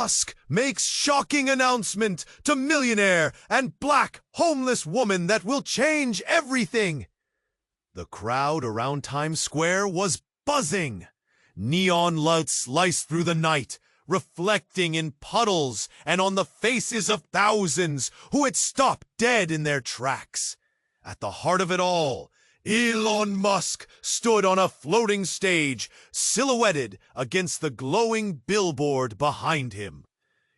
MUSK makes shocking announcement to millionaire and black homeless woman that will change everything. The crowd around Times Square was buzzing. Neon lights sliced through the night, reflecting in puddles and on the faces of thousands who had stopped dead in their tracks. At the heart of it all, Elon Musk stood on a floating stage, silhouetted against the glowing billboard behind him.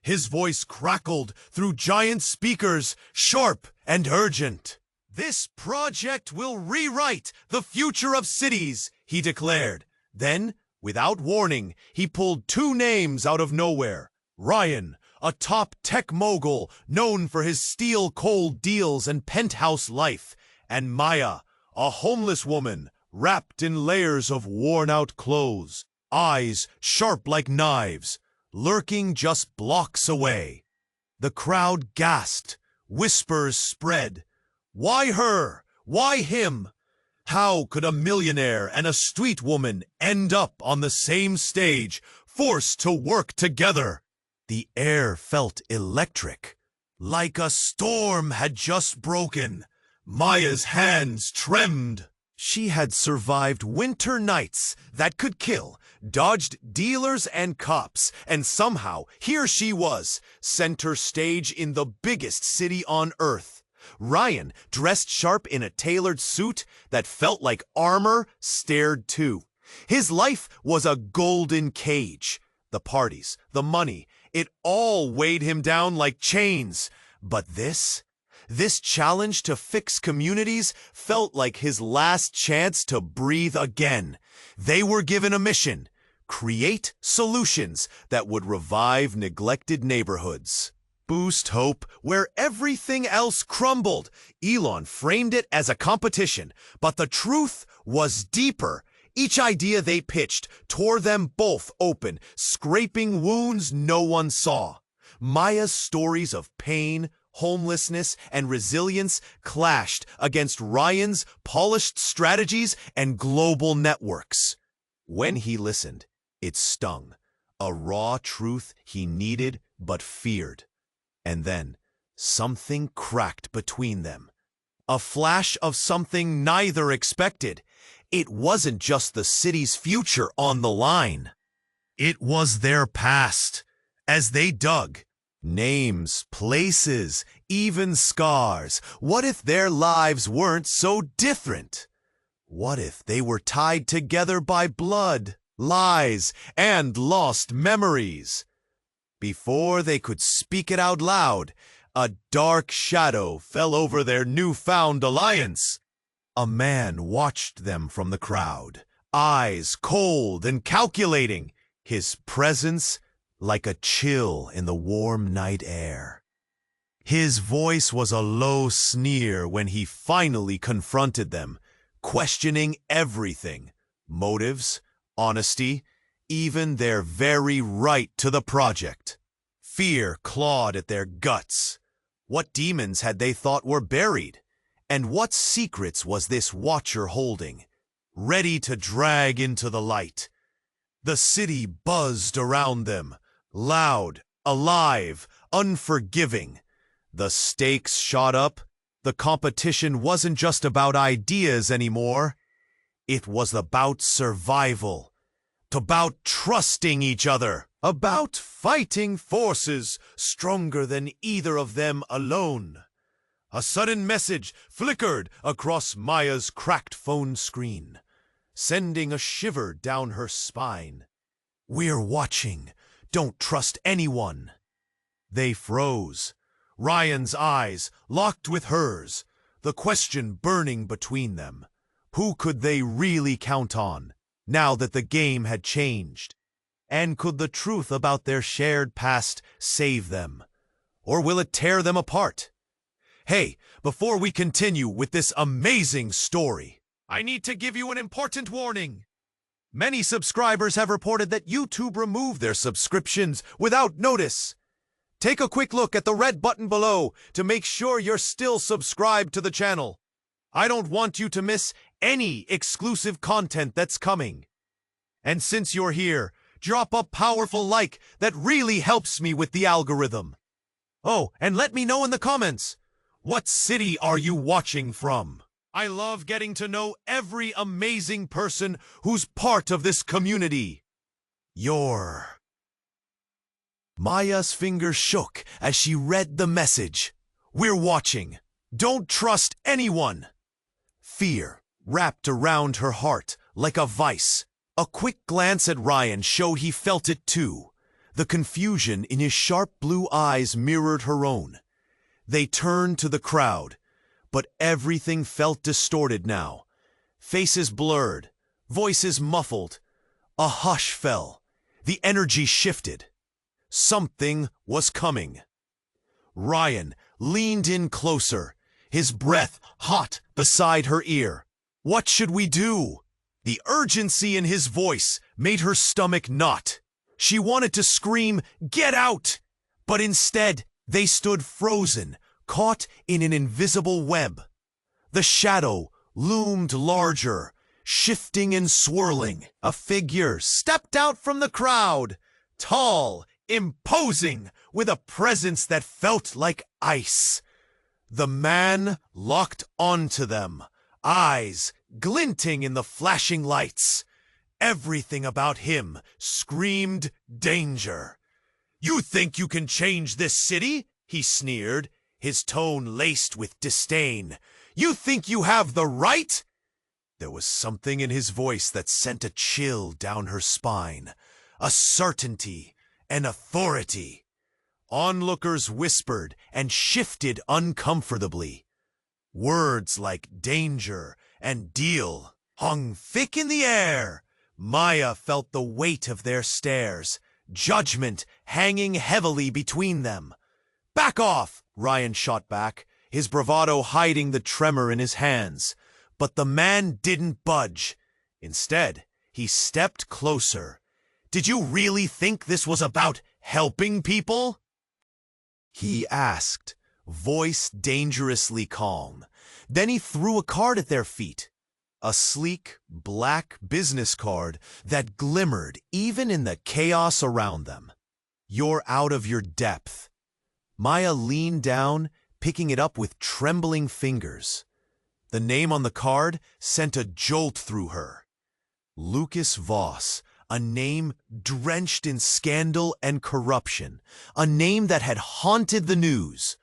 His voice crackled through giant speakers, sharp and urgent. "This project will rewrite the future of cities," he declared. Then, without warning, he pulled two names out of nowhere. Ryan, a top tech mogul known for his steel-cold deals and penthouse life, and Maya, a homeless woman wrapped in layers of worn-out clothes, eyes sharp like knives, lurking just blocks away. The crowd gasped. Whispers spread. Why her? Why him? How could a millionaire and a street woman end up on the same stage, forced to work together? The air felt electric, like a storm had just broken. Maya's hands trembled. She had survived winter nights that could kill, dodged dealers and cops, and somehow here she was, center stage in the biggest city on Earth. Ryan, dressed sharp in a tailored suit that felt like armor, stared too. His life was a golden cage. The parties, the money, it all weighed him down like chains. But this challenge to fix communities felt like his last chance to breathe again. They were given a mission: create solutions that would revive neglected neighborhoods. Boost hope where everything else crumbled. Elon framed it as a competition, but the truth was deeper. Each idea they pitched tore them both open, scraping wounds no one saw. Maya's stories of pain, homelessness, and resilience clashed against Ryan's polished strategies and global networks. When he listened, it stung, a raw truth he needed but feared. And then, something cracked between them. A flash of something neither expected. It wasn't just the city's future on the line. It was their past. As they dug, names, places, even scars. What if their lives weren't so different? What if they were tied together by blood, lies, and lost memories? Before they could speak it out loud, a dark shadow fell over their newfound alliance. A man watched them from the crowd, eyes cold and calculating, his presence like a chill in the warm night air. His voice was a low sneer when he finally confronted them, questioning everything: motives, honesty, even their very right to the project. Fear clawed at their guts. What demons had they thought were buried? And what secrets was this watcher holding, ready to drag into the light? The city buzzed around them, loud, alive, unforgiving. The stakes shot up. The competition wasn't just about ideas anymore. It was about survival, about trusting each other, about fighting forces stronger than either of them alone. A sudden message flickered across Maya's cracked phone screen, sending a shiver down her spine. "We're watching. Don't trust anyone." They froze. Ryan's eyes locked with hers, the question burning between them. Who could they really count on, now that the game had changed? And could the truth about their shared past save them? Or will it tear them apart? Hey, before we continue with this amazing story, I need to give you an important warning. Many subscribers have reported that YouTube removed their subscriptions without notice. Take a quick look at the red button below to make sure you're still subscribed to the channel. I don't want you to miss any exclusive content that's coming. And since you're here, drop a powerful like that really helps me with the algorithm. Oh, and let me know in the comments, what city are you watching from? I love getting to know every amazing person who's part of this community. Maya's fingers shook as she read the message. We're watching. Don't trust anyone. Fear wrapped around her heart like a vice. A quick glance at Ryan showed he felt it too. The confusion in his sharp blue eyes mirrored her own. They turned to the crowd, but everything felt distorted now. Faces blurred, voices muffled. A hush fell. The energy shifted. Something was coming. Ryan leaned in closer, his breath hot beside her ear. What should we do? The urgency in his voice made her stomach knot. She wanted to scream, "Get out!" But instead, they stood frozen, caught in an invisible web. The shadow loomed larger, shifting and swirling. A figure stepped out from the crowd, tall, imposing, with a presence that felt like ice. The man locked onto them, eyes glinting in the flashing lights. Everything about him screamed danger. "You think you can change this city?" he sneered, his tone laced with disdain. "You think you have the right?" There was something in his voice that sent a chill down her spine, a certainty, an authority. Onlookers whispered and shifted uncomfortably. Words like danger and deal hung thick in the air. Maya felt the weight of their stares, judgment hanging heavily between them. "Back off!" Ryan shot back, his bravado hiding the tremor in his hands. But the man didn't budge. Instead, he stepped closer. "Did you really think this was about helping people?" he asked, voice dangerously calm. Then he threw a card at their feet. A sleek, black business card that glimmered even in the chaos around them. "You're out of your depth." Maya leaned down, picking it up with trembling fingers. The name on the card sent a jolt through her. Lucas Voss, a name drenched in scandal and corruption, a name that had haunted the news.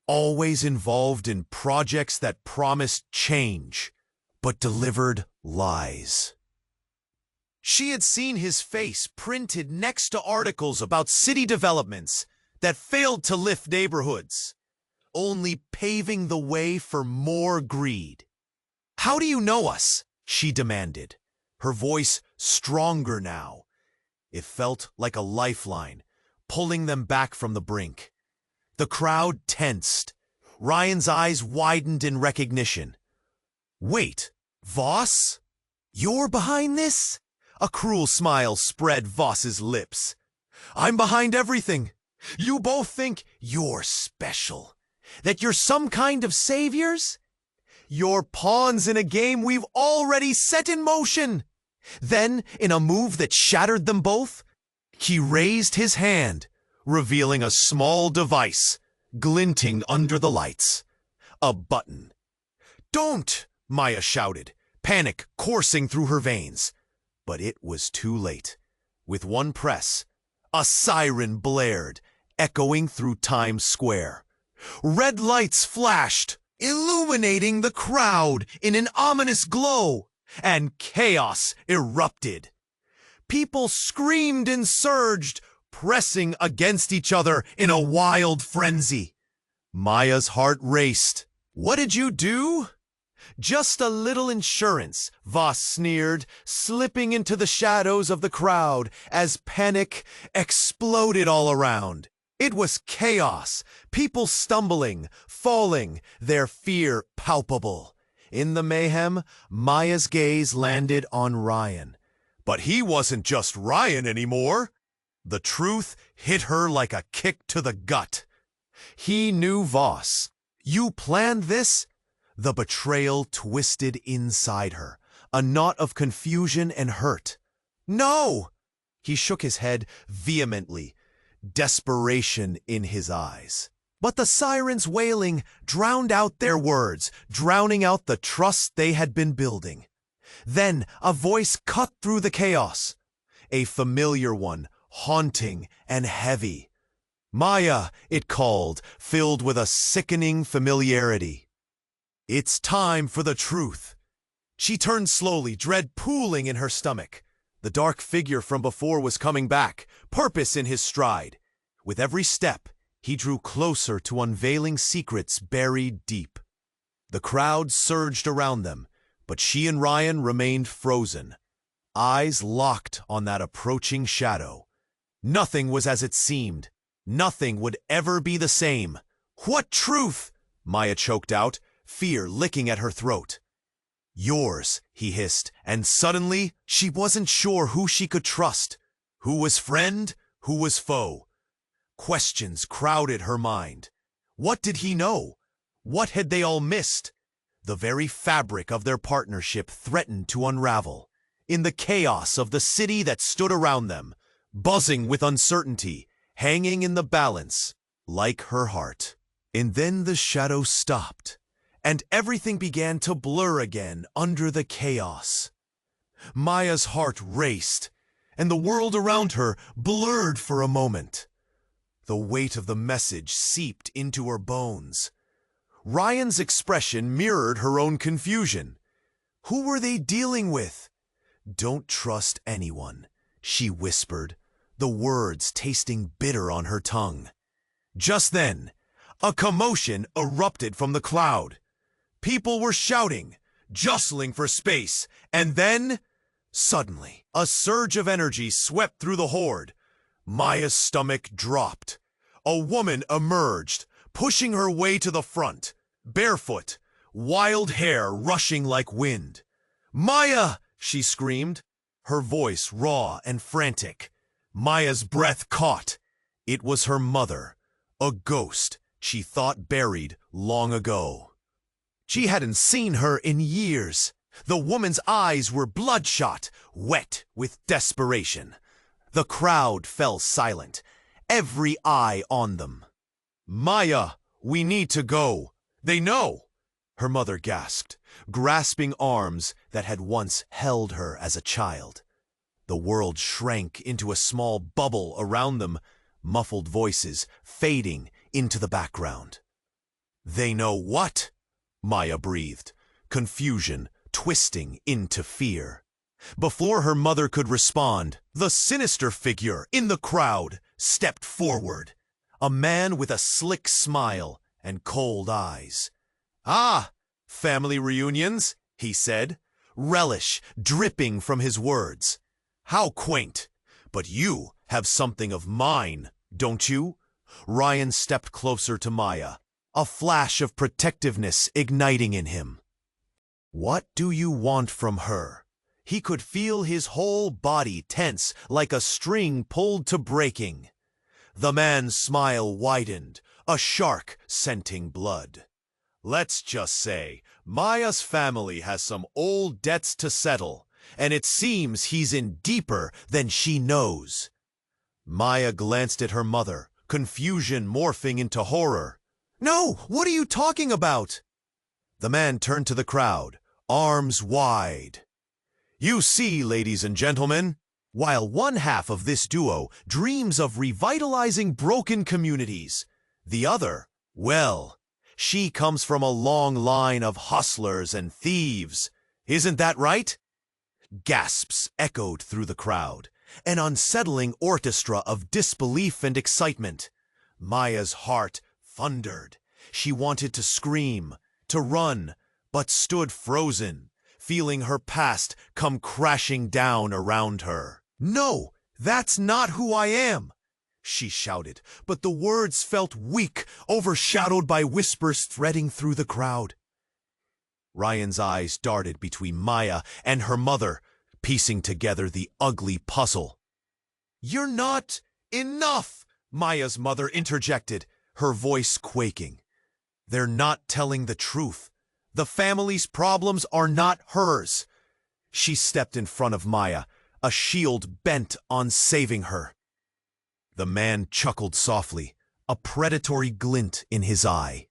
Always involved in projects that promised change, but delivered lies. She had seen his face printed next to articles about city developments that failed to lift neighborhoods, only paving the way for more greed. "How do you know us?" she demanded, her voice stronger now. It felt like a lifeline, pulling them back from the brink. The crowd tensed. Ryan's eyes widened in recognition. "Wait, Voss? You're behind this?" A cruel smile spread Voss's lips. "I'm behind everything. You both think you're special, that you're some kind of saviors? You're pawns in a game we've already set in motion." Then, in a move that shattered them both, he raised his hand, revealing a small device glinting under the lights. A button. "Don't!" Maya shouted, panic coursing through her veins. But it was too late. With one press, a siren blared, echoing through Times Square. Red lights flashed, illuminating the crowd in an ominous glow, and chaos erupted. People screamed and surged, pressing against each other in a wild frenzy. Maya's heart raced. "What did you do?" "Just a little insurance," Voss sneered, slipping into the shadows of the crowd as panic exploded all around. It was chaos, people stumbling, falling, their fear palpable. In the mayhem, Maya's gaze landed on Ryan. But he wasn't just Ryan anymore. The truth hit her like a kick to the gut. He knew Voss. "You planned this?" The betrayal twisted inside her, a knot of confusion and hurt. "No!" He shook his head vehemently, desperation in his eyes. But the sirens' wailing drowned out their words, drowning out the trust they had been building. Then a voice cut through the chaos, a familiar one, haunting and heavy. "Maya," it called, filled with a sickening familiarity. "It's time for the truth." She turned slowly, dread pooling in her stomach. The dark figure from before was coming back, purpose in his stride. With every step, he drew closer to unveiling secrets buried deep. The crowd surged around them, but she and Ryan remained frozen, eyes locked on that approaching shadow. Nothing was as it seemed. Nothing would ever be the same. "What truth?" Maya choked out, fear licking at her throat. "Yours," he hissed, and suddenly she wasn't sure who she could trust. Who was friend? Who was foe? Questions crowded her mind. What did he know? What had they all missed? The very fabric of their partnership threatened to unravel. In the chaos of the city that stood around them, buzzing with uncertainty, hanging in the balance, like her heart. And then the shadow stopped, and everything began to blur again under the chaos. Maya's heart raced, and the world around her blurred for a moment. The weight of the message seeped into her bones. Ryan's expression mirrored her own confusion. Who were they dealing with? "Don't trust anyone," she whispered, the words tasting bitter on her tongue. Just then, a commotion erupted from the cloud. People were shouting, jostling for space, and then, suddenly, a surge of energy swept through the horde. Maya's stomach dropped. A woman emerged, pushing her way to the front, barefoot, wild hair rushing like wind. "Maya!" she screamed, her voice raw and frantic. Maya's breath caught. It was her mother, a ghost she thought buried long ago. She hadn't seen her in years. The woman's eyes were bloodshot, wet with desperation. The crowd fell silent, every eye on them. "Maya, we need to go. They know," her mother gasped, grasping arms that had once held her as a child. The world shrank into a small bubble around them, muffled voices fading into the background. "They know what?" Maya breathed, confusion twisting into fear. Before her mother could respond, the sinister figure in the crowd stepped forward, a man with a slick smile and cold eyes. "Ah, family reunions," he said, relish dripping from his words. "How quaint. But you have something of mine, don't you?" Ryan stepped closer to Maya, a flash of protectiveness igniting in him. "What do you want from her?" He could feel his whole body tense like a string pulled to breaking. The man's smile widened, a shark scenting blood. "Let's just say, Maya's family has some old debts to settle, and it seems he's in deeper than she knows." Maya glanced at her mother, confusion morphing into horror. "No, what are you talking about?" The man turned to the crowd, arms wide. "You see, ladies and gentlemen, while one half of this duo dreams of revitalizing broken communities, the other, well, she comes from a long line of hustlers and thieves. Isn't that right?" Gasps echoed through the crowd, an unsettling orchestra of disbelief and excitement. Maya's heart thundered. She wanted to scream, to run, but stood frozen, feeling her past come crashing down around her. "No, that's not who I am," she shouted, but the words felt weak, overshadowed by whispers threading through the crowd. Ryan's eyes darted between Maya and her mother, piecing together the ugly puzzle. "You're not enough," Maya's mother interjected, her voice quaking. "They're not telling the truth. The family's problems are not hers." She stepped in front of Maya, a shield bent on saving her. The man chuckled softly, a predatory glint in his eye.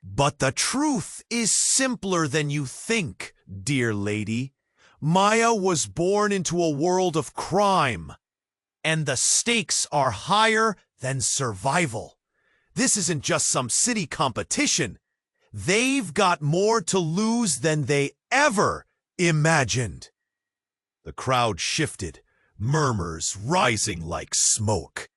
"But the truth is simpler than you think, dear lady. Maya was born into a world of crime, and the stakes are higher than survival. This isn't just some city competition. They've got more to lose than they ever imagined." The crowd shifted, murmurs rising like smoke.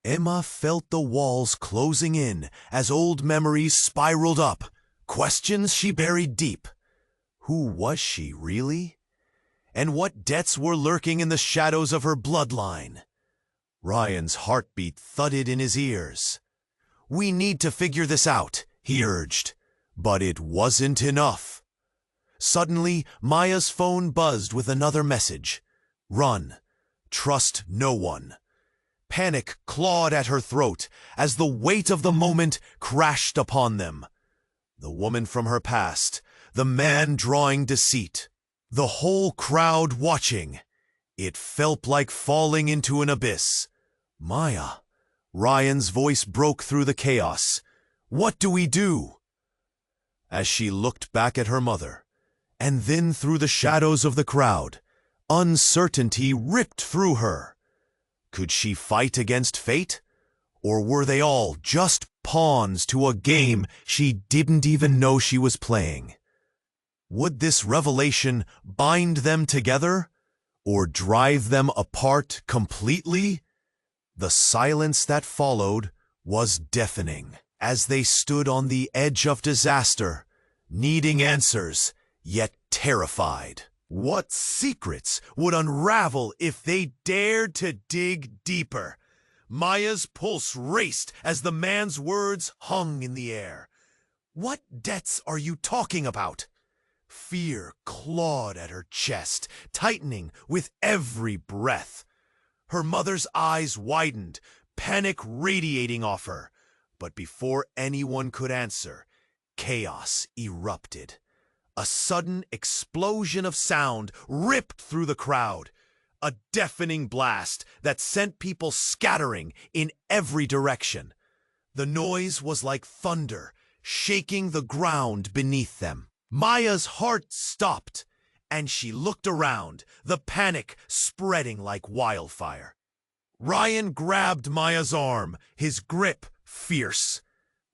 Emma felt the walls closing in as old memories spiraled up, questions she buried deep. Who was she, really? And what debts were lurking in the shadows of her bloodline? Ryan's heartbeat thudded in his ears. "We need to figure this out," he urged. But it wasn't enough. Suddenly, Maya's phone buzzed with another message. "Run. Trust no one." Panic clawed at her throat as the weight of the moment crashed upon them. The woman from her past, the man drawing deceit, the whole crowd watching. It felt like falling into an abyss. "Maya," Ryan's voice broke through the chaos. "What do we do?" As she looked back at her mother, and then through the shadows of the crowd, uncertainty ripped through her. Could she fight against fate? Or were they all just pawns to a game she didn't even know she was playing? Would this revelation bind them together, or drive them apart completely? The silence that followed was deafening, as they stood on the edge of disaster, needing answers, yet terrified. What secrets would unravel if they dared to dig deeper? Maya's pulse raced as the man's words hung in the air. "What debts are you talking about?" Fear clawed at her chest, tightening with every breath. Her mother's eyes widened, panic radiating off her. But before anyone could answer, chaos erupted. A sudden explosion of sound ripped through the crowd, a deafening blast that sent people scattering in every direction. The noise was like thunder, shaking the ground beneath them. Maya's heart stopped, and she looked around, the panic spreading like wildfire. Ryan grabbed Maya's arm, his grip fierce.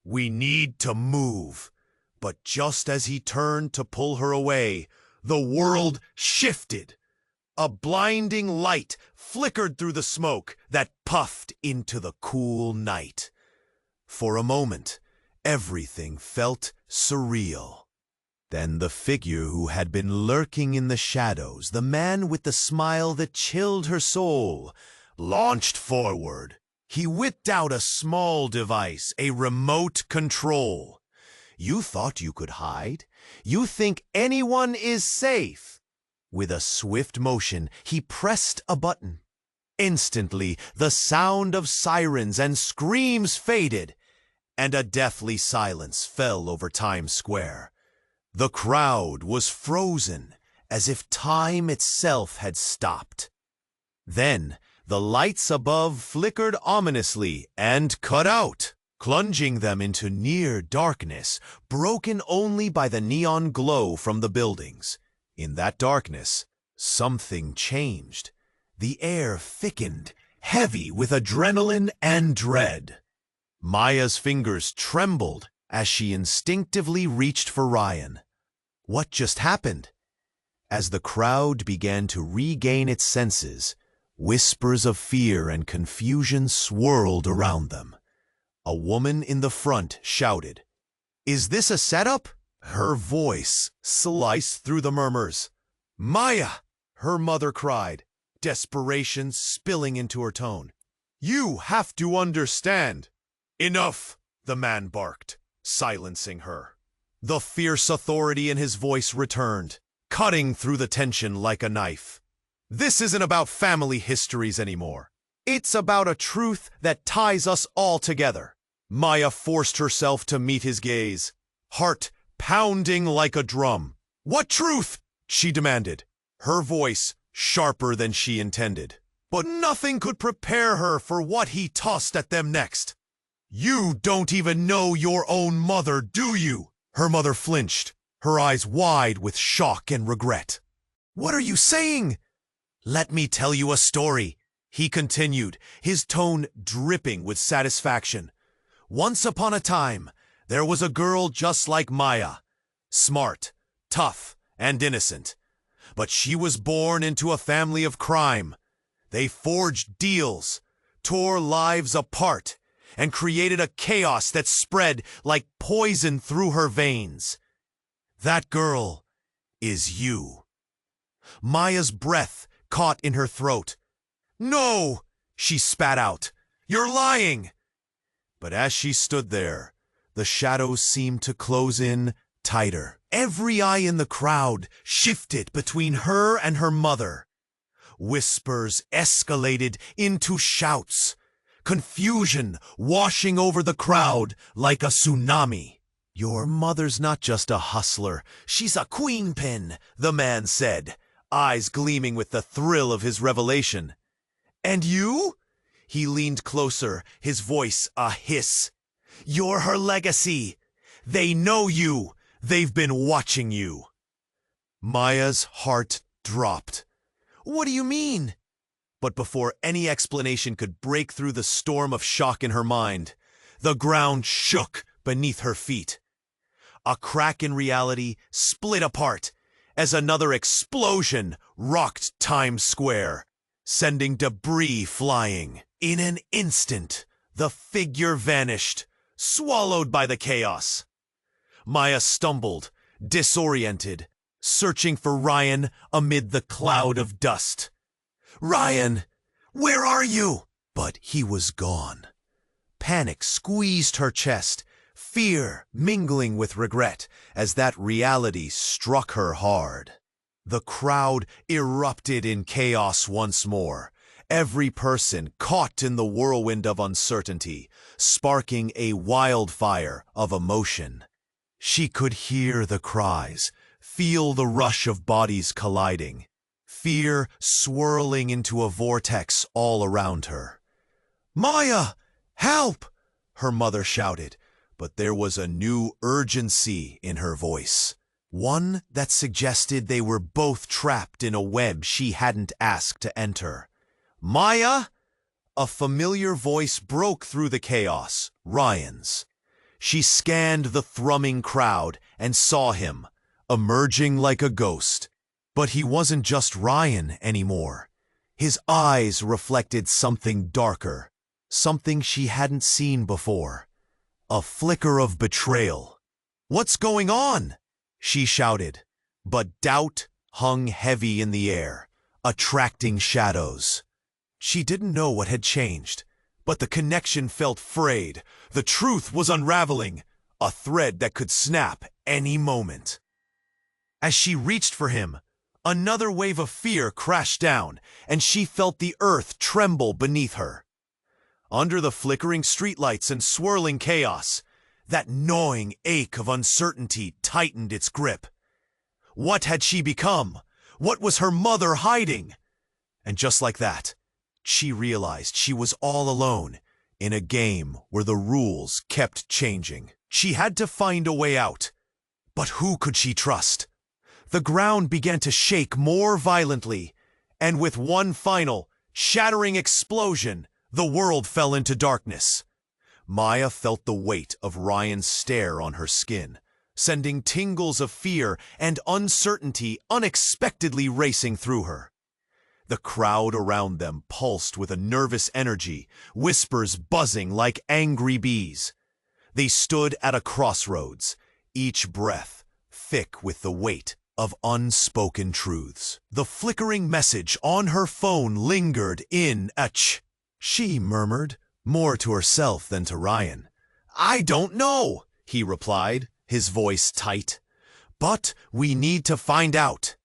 "We need to move." But just as he turned to pull her away, the world shifted. A blinding light flickered through the smoke that puffed into the cool night. For a moment, everything felt surreal. Then the figure who had been lurking in the shadows, the man with the smile that chilled her soul, launched forward. He whipped out a small device, a remote control. "You thought you could hide? You think anyone is safe?" With a swift motion, he pressed a button. Instantly, the sound of sirens and screams faded, and a deathly silence fell over Times Square. The crowd was frozen, as if time itself had stopped. Then, the lights above flickered ominously and cut out, plunging them into near darkness, broken only by the neon glow from the buildings. In that darkness, something changed. The air thickened, heavy with adrenaline and dread. Maya's fingers trembled as she instinctively reached for Ryan. What just happened? As the crowd began to regain its senses, whispers of fear and confusion swirled around them. A woman in the front shouted, "Is this a setup?" Her voice sliced through the murmurs. "Maya!" her mother cried, desperation spilling into her tone. "You have to understand." "Enough!" the man barked, silencing her. The fierce authority in his voice returned, cutting through the tension like a knife. "This isn't about family histories anymore. It's about a truth that ties us all together." Maya forced herself to meet his gaze, heart pounding like a drum. "What truth?" she demanded, her voice sharper than she intended. But nothing could prepare her for what he tossed at them next. "You don't even know your own mother, do you?" Her mother flinched, her eyes wide with shock and regret. "What are you saying?" "Let me tell you a story," he continued, his tone dripping with satisfaction. "Once upon a time, there was a girl just like Maya. Smart, tough, and innocent. But she was born into a family of crime. They forged deals, tore lives apart, and created a chaos that spread like poison through her veins. That girl is you." Maya's breath caught in her throat. "No!" she spat out. "You're lying!" But as she stood there, the shadows seemed to close in tighter. Every eye in the crowd shifted between her and her mother. Whispers escalated into shouts, confusion washing over the crowd like a tsunami. "Your mother's not just a hustler, she's a queenpin," the man said, eyes gleaming with the thrill of his revelation. "And you?" He leaned closer, his voice a hiss. "You're her legacy. They know you. They've been watching you." Maya's heart dropped. "What do you mean?" But before any explanation could break through the storm of shock in her mind, the ground shook beneath her feet. A crack in reality split apart as another explosion rocked Times Square, sending debris flying. In an instant, the figure vanished, swallowed by the chaos. Maya stumbled, disoriented, searching for Ryan amid the cloud of dust. "Ryan, where are you?" But he was gone. Panic squeezed her chest, fear mingling with regret as that reality struck her hard. The crowd erupted in chaos once more, every person caught in the whirlwind of uncertainty, sparking a wildfire of emotion. She could hear the cries, feel the rush of bodies colliding, fear swirling into a vortex all around her. "Maya, help!" her mother shouted, but there was a new urgency in her voice, one that suggested they were both trapped in a web she hadn't asked to enter. "Maya!" A familiar voice broke through the chaos, Ryan's. She scanned the thrumming crowd and saw him, emerging like a ghost. But he wasn't just Ryan anymore. His eyes reflected something darker, something she hadn't seen before. A flicker of betrayal. "What's going on?" she shouted, but doubt hung heavy in the air, attracting shadows. She didn't know what had changed, but the connection felt frayed. The truth was unraveling, a thread that could snap any moment. As she reached for him, another wave of fear crashed down, and she felt the earth tremble beneath her. Under the flickering streetlights and swirling chaos, that gnawing ache of uncertainty tightened its grip. What had she become? What was her mother hiding? And just like that, she realized she was all alone in a game where the rules kept changing. She had to find a way out. But who could she trust? The ground began to shake more violently, and with one final, shattering explosion, the world fell into darkness. Maya felt the weight of Ryan's stare on her skin, sending tingles of fear and uncertainty unexpectedly racing through her. The crowd around them pulsed with a nervous energy, whispers buzzing like angry bees. They stood at a crossroads, each breath thick with the weight of unspoken truths. The flickering message on her phone lingered in a ch. She murmured, more to herself than to Ryan. "I don't know," he replied, his voice tight. "But we need to find out."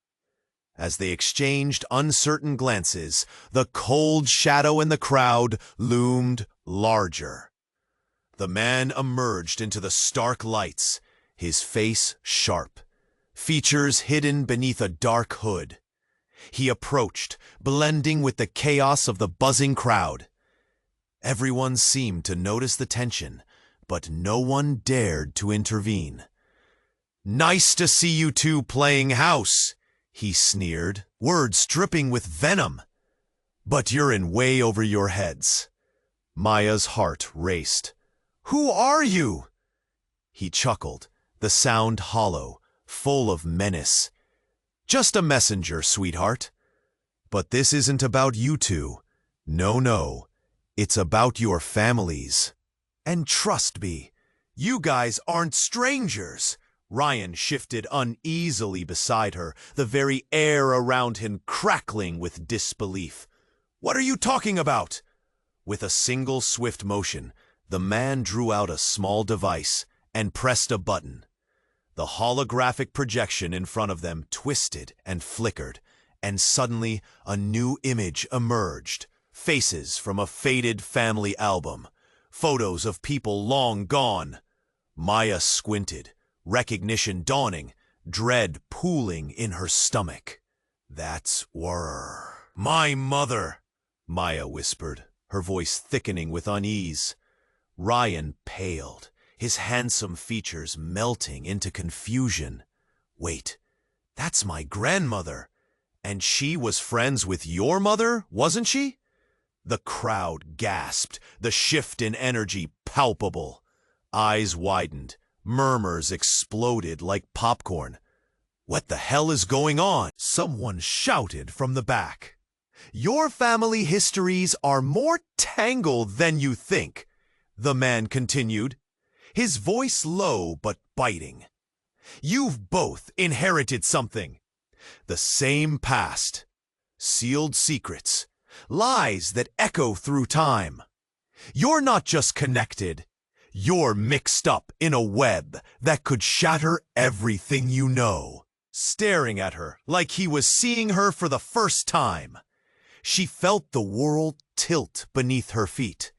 As they exchanged uncertain glances, the cold shadow in the crowd loomed larger. The man emerged into the stark lights, his face sharp, features hidden beneath a dark hood. He approached, blending with the chaos of the buzzing crowd. Everyone seemed to notice the tension, but no one dared to intervene. "Nice to see you two playing house," he sneered, words dripping with venom. "But you're in way over your heads." Maya's heart raced. "Who are you?" He chuckled, the sound hollow, full of menace. "Just a messenger, sweetheart. But this isn't about you two. No. It's about your families. And trust me, you guys aren't strangers." Ryan shifted uneasily beside her, the very air around him crackling with disbelief. "What are you talking about?" With a single swift motion, the man drew out a small device and pressed a button. The holographic projection in front of them twisted and flickered, and suddenly a new image emerged. Faces from a faded family album. Photos of people long gone. Maya squinted, recognition dawning, dread pooling in her stomach. "That's my mother," Maya whispered, her voice thickening with unease. Ryan paled, his handsome features melting into confusion. "Wait, that's my grandmother. And she was friends with your mother, wasn't she?" The crowd gasped, the shift in energy palpable. Eyes widened, murmurs exploded like popcorn. "What the hell is going on?" Someone shouted from the back. "Your family histories are more tangled than you think," the man continued, his voice low but biting. "You've both inherited something. The same past, sealed secrets, lies that echo through time. You're not just connected, you're mixed up in a web that could shatter everything you know." Staring at her like he was seeing her for the first time, she felt the world tilt beneath her feet.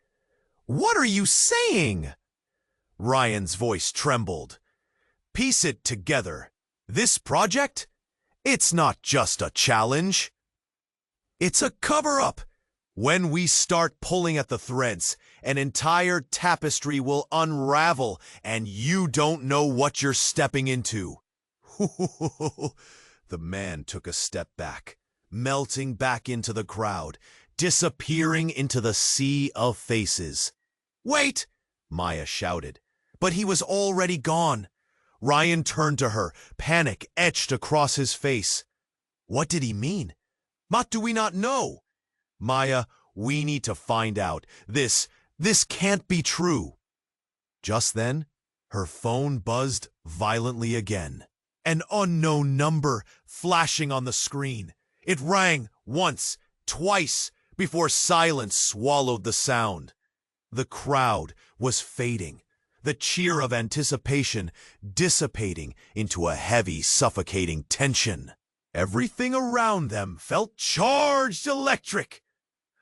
"What are you saying?" Ryan's voice trembled. "Piece it together. This project? It's not just a challenge. It's a cover-up. When we start pulling at the threads, an entire tapestry will unravel, and you don't know what you're stepping into." The man took a step back, melting back into the crowd, disappearing into the sea of faces. "Wait!" Maya shouted, but he was already gone. Ryan turned to her, panic etched across his face. What did he mean? What do we not know? "Maya, we need to find out. This can't be true." Just then, her phone buzzed violently again. An unknown number flashing on the screen. It rang once, twice, before silence swallowed the sound. The crowd was fading, the cheer of anticipation dissipating into a heavy, suffocating tension. Everything around them felt charged electric.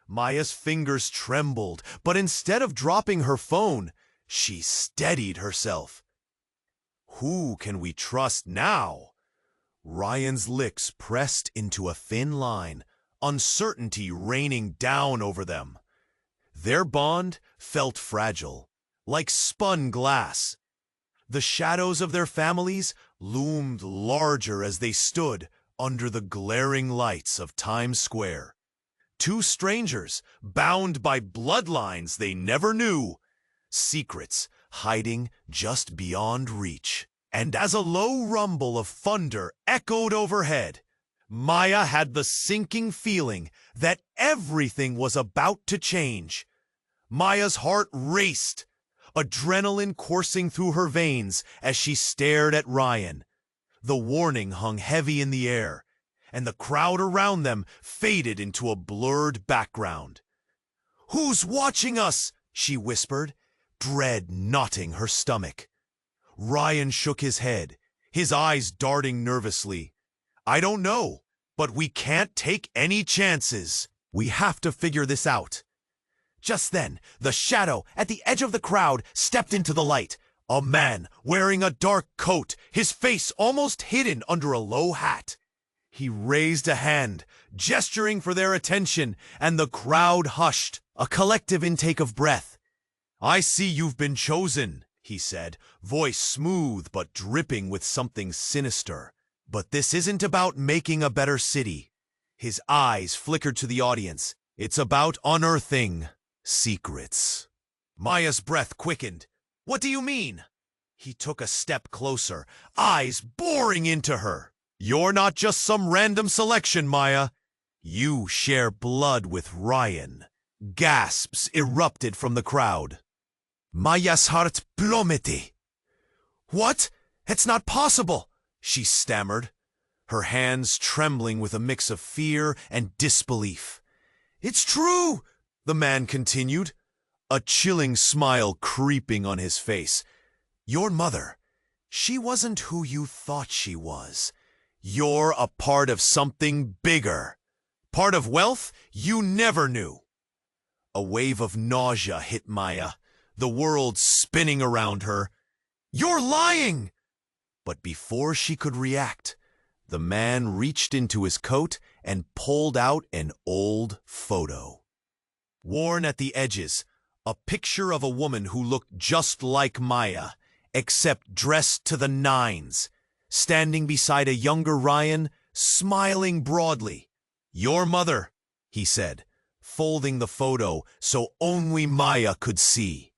Maya's fingers trembled, but instead of dropping her phone, she steadied herself. Who can we trust now? Ryan's lips pressed into a thin line, uncertainty raining down over them. Their bond felt fragile, like spun glass. The shadows of their families loomed larger as they stood under the glaring lights of Times Square. Two strangers, bound by bloodlines they never knew, secrets hiding just beyond reach. And as a low rumble of thunder echoed overhead, Maya had the sinking feeling that everything was about to change. Maya's heart raced, adrenaline coursing through her veins as she stared at Ryan. The warning hung heavy in the air, and the crowd around them faded into a blurred background. "Who's watching us?" she whispered, dread knotting her stomach. Ryan shook his head, his eyes darting nervously. "I don't know, but we can't take any chances. We have to figure this out." Just then, the shadow at the edge of the crowd stepped into the light. A man wearing a dark coat, his face almost hidden under a low hat. He raised a hand, gesturing for their attention, and the crowd hushed, a collective intake of breath. "I see you've been chosen," he said, voice smooth but dripping with something sinister. "But this isn't about making a better city." His eyes flickered to the audience. "It's about unearthing secrets." Maya's breath quickened. "What do you mean?" He took a step closer, eyes boring into her. "You're not just some random selection, Maya. You share blood with Ryan." Gasps erupted from the crowd. Maya's heart plummeted. "What? It's not possible," she stammered, her hands trembling with a mix of fear and disbelief. "It's true," the man continued, a chilling smile creeping on his face. "Your mother, she wasn't who you thought she was. You're a part of something bigger. Part of wealth you never knew." A wave of nausea hit Maya, the world spinning around her. "You're lying!" But before she could react, the man reached into his coat and pulled out an old photo. Worn at the edges, a picture of a woman who looked just like Maya, except dressed to the nines, standing beside a younger Ryan, smiling broadly. "Your mother," he said, folding the photo so only Maya could see.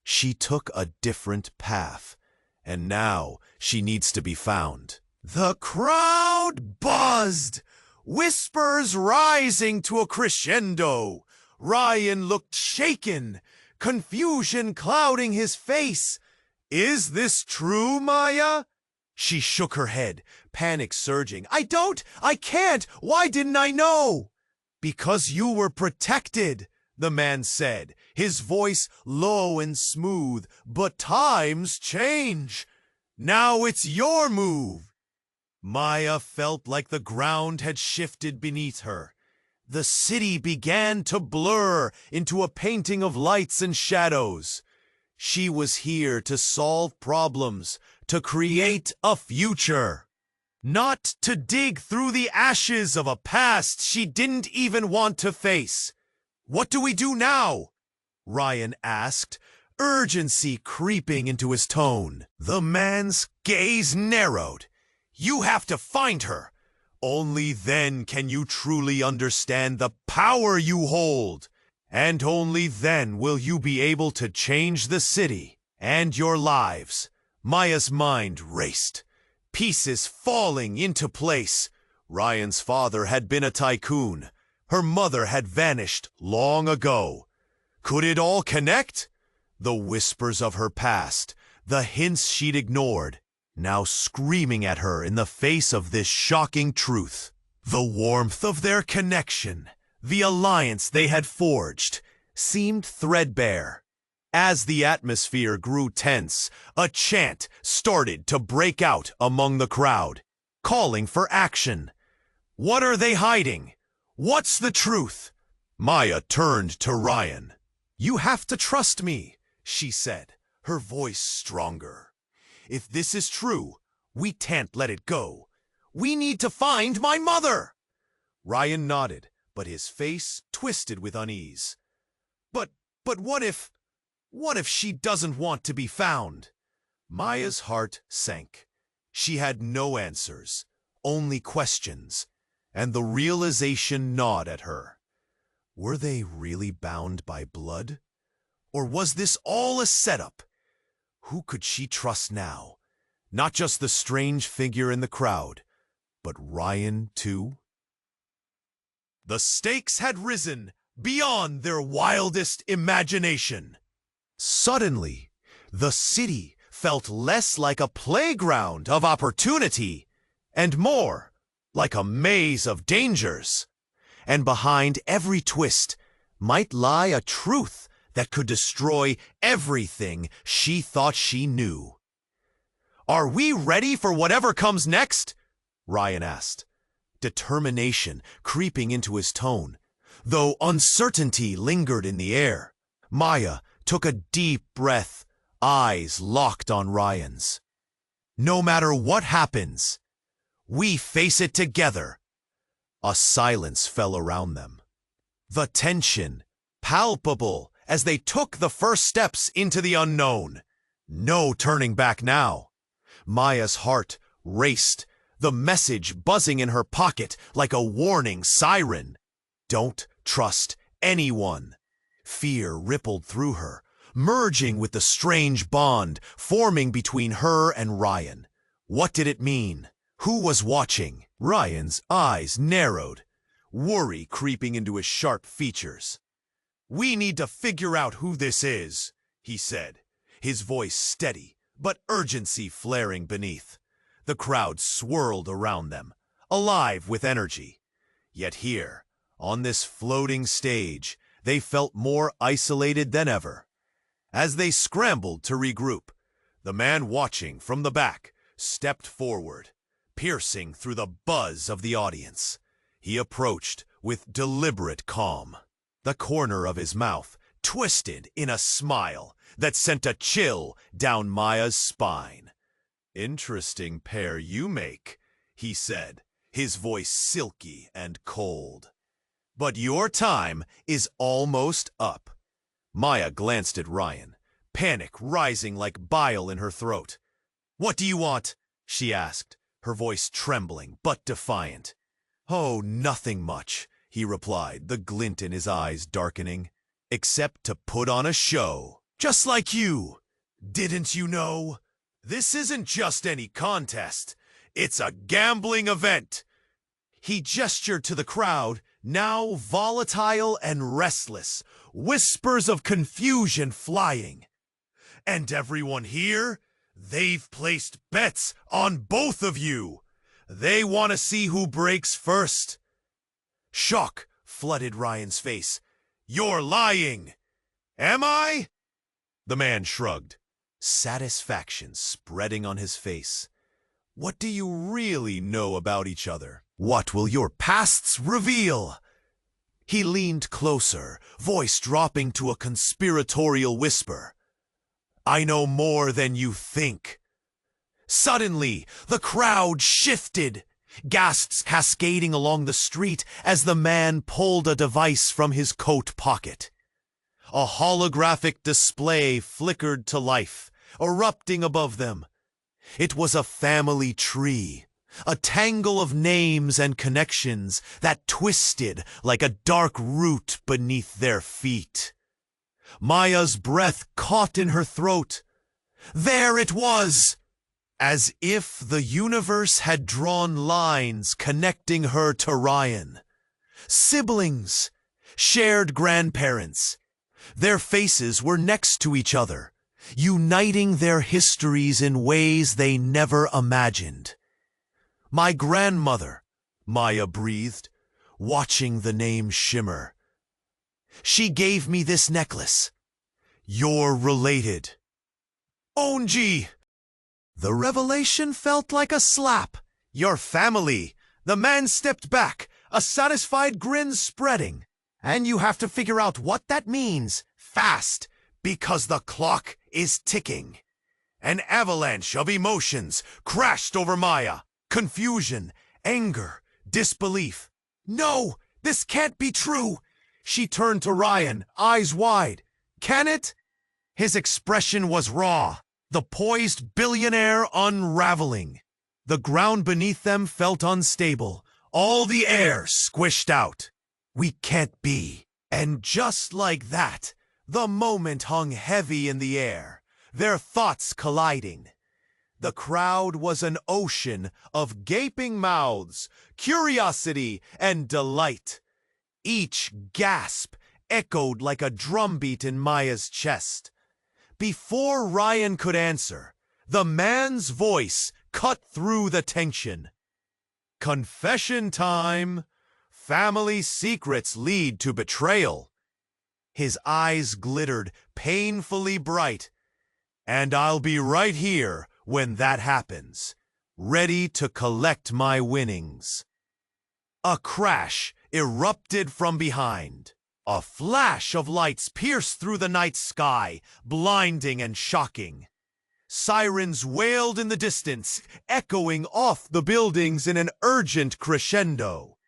"She took a different path, and now she needs to be found." The crowd buzzed, whispers rising to a crescendo. Ryan looked shaken, confusion clouding his face. "Is this true, Maya?" She shook her head, panic surging. I can't! Why didn't I know?" "Because you were protected," the man said, his voice low and smooth. "But times change. Now it's your move." Maya felt like the ground had shifted beneath her. The city began to blur into a painting of lights and shadows. She was here to solve problems, to create a future, not to dig through the ashes of a past she didn't even want to face. "What do we do now?" Ryan asked, urgency creeping into his tone. The man's gaze narrowed. "You have to find her. Only then can you truly understand the power you hold. And only then will you be able to change the city and your lives." Maya's mind raced, pieces falling into place. Ryan's father had been a tycoon. Her mother had vanished long ago. Could it all connect? The whispers of her past, the hints she'd ignored, now screaming at her in the face of this shocking truth. The warmth of their connection, the alliance they had forged, seemed threadbare. As the atmosphere grew tense, a chant started to break out among the crowd, calling for action. "What are they hiding? What's the truth?" Maya turned to Ryan. "You have to trust me," she said, her voice stronger. "If this is true, we can't let it go. We need to find my mother." Ryan nodded, but his face twisted with unease. But what if she doesn't want to be found?" Maya's heart sank. She had no answers, only questions, and the realization gnawed at her. Were they really bound by blood? Or was this all a setup? Who could she trust now? Not just the strange figure in the crowd, but Ryan too? The stakes had risen beyond their wildest imagination. Suddenly, the city felt less like a playground of opportunity and more like a maze of dangers. And behind every twist might lie a truth that could destroy everything she thought she knew. "Are we ready for whatever comes next?" Ryan asked, determination creeping into his tone, though uncertainty lingered in the air. Maya took a deep breath, eyes locked on Ryan's. "No matter what happens, We face it together." A silence fell around them. The tension, palpable as they took the first steps into the unknown. No turning back now. Maya's heart raced, the message buzzing in her pocket like a warning siren. Don't trust anyone. Fear rippled through her, merging with the strange bond forming between her and Ryan. What did it mean? Who was watching? Ryan's eyes narrowed, worry creeping into his sharp features. "We need to figure out who this is," he said, his voice steady, but urgency flaring beneath. The crowd swirled around them, alive with energy. Yet here, on this floating stage, they felt more isolated than ever. As they scrambled to regroup, the man watching from the back stepped forward, piercing through the buzz of the audience. He approached with deliberate calm, the corner of his mouth twisted in a smile that sent a chill down Maya's spine. "Interesting pair you make," he said, his voice silky and cold. "But your time is almost up." Maya glanced at Ryan, panic rising like bile in her throat. "What do you want?" she asked, her voice trembling but defiant. "Oh, nothing much," he replied, the glint in his eyes darkening. "Except to put on a show, just like you. Didn't you know? This isn't just any contest. It's a gambling event." He gestured to the crowd, now volatile and restless, whispers of confusion flying. "And everyone here? They've placed bets on both of you. They want to see who breaks first." Shock flooded Ryan's face. "You're lying." "Am I?" The man shrugged, satisfaction spreading on his face. "What do you really know about each other? What will your pasts reveal?" He leaned closer, voice dropping to a conspiratorial whisper. "I know more than you think." Suddenly, the crowd shifted, gasps cascading along the street as the man pulled a device from his coat pocket. A holographic display flickered to life, erupting above them. It was a family tree, a tangle of names and connections that twisted like a dark root beneath their feet. Maya's breath caught in her throat. There it was! As if the universe had drawn lines connecting her to Ryan. Siblings, shared grandparents. Their faces were next to each other, uniting their histories in ways they never imagined. "My grandmother," Maya breathed, watching the name shimmer. "She gave me this necklace. You're related." "OMG!" The revelation felt like a slap. "Your family." The man stepped back, a satisfied grin spreading. "And you have to figure out what that means, fast, because the clock is ticking." An avalanche of emotions crashed over Maya. Confusion, anger, disbelief. "No, this can't be true." She turned to Ryan, eyes wide. "Can it?" His expression was raw, the poised billionaire unraveling. The ground beneath them felt unstable, all the air squished out. "We can't be." And just like that, the moment hung heavy in the air, their thoughts colliding. The crowd was an ocean of gaping mouths, curiosity, and delight. Each gasp echoed like a drumbeat in Maya's chest. Before Ryan could answer, the man's voice cut through the tension. "Confession time. Family secrets lead to betrayal." His eyes glittered painfully bright. "And I'll be right here when that happens, ready to collect my winnings." A crash erupted from behind. A flash of lights pierced through the night sky, blinding and shocking. Sirens wailed in the distance, echoing off the buildings in an urgent crescendo.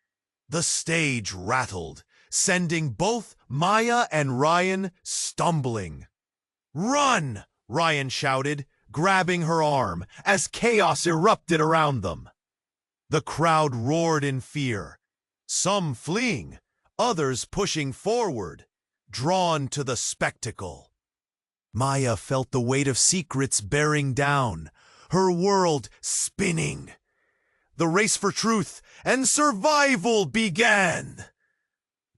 The stage rattled, sending both Maya and Ryan stumbling. "Run!" Ryan shouted, grabbing her arm as chaos erupted around them. The crowd roared in fear, some fleeing, others pushing forward, drawn to the spectacle. Maya felt the weight of secrets bearing down, her world spinning. The race for truth and survival began.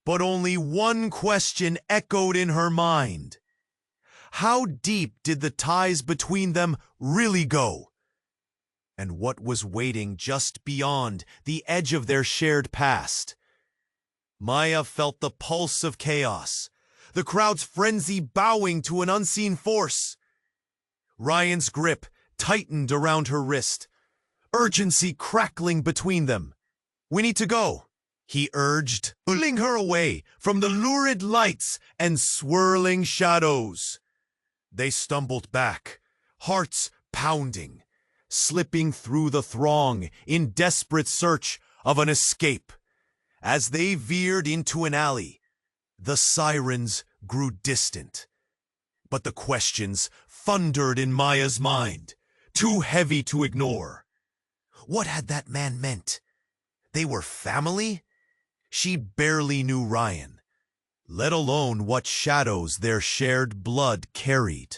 But only one question echoed in her mind. How deep did the ties between them really go? And what was waiting just beyond the edge of their shared past? Maya felt the pulse of chaos, the crowd's frenzy bowing to an unseen force. Ryan's grip tightened around her wrist, urgency crackling between them. "We need to go," he urged, pulling her away from the lurid lights and swirling shadows. They stumbled back, hearts pounding, slipping through the throng in desperate search of an escape. As they veered into an alley, the sirens grew distant. But the questions thundered in Maya's mind, too heavy to ignore. What had that man meant? They were family? She barely knew Ryan, let alone what shadows their shared blood carried.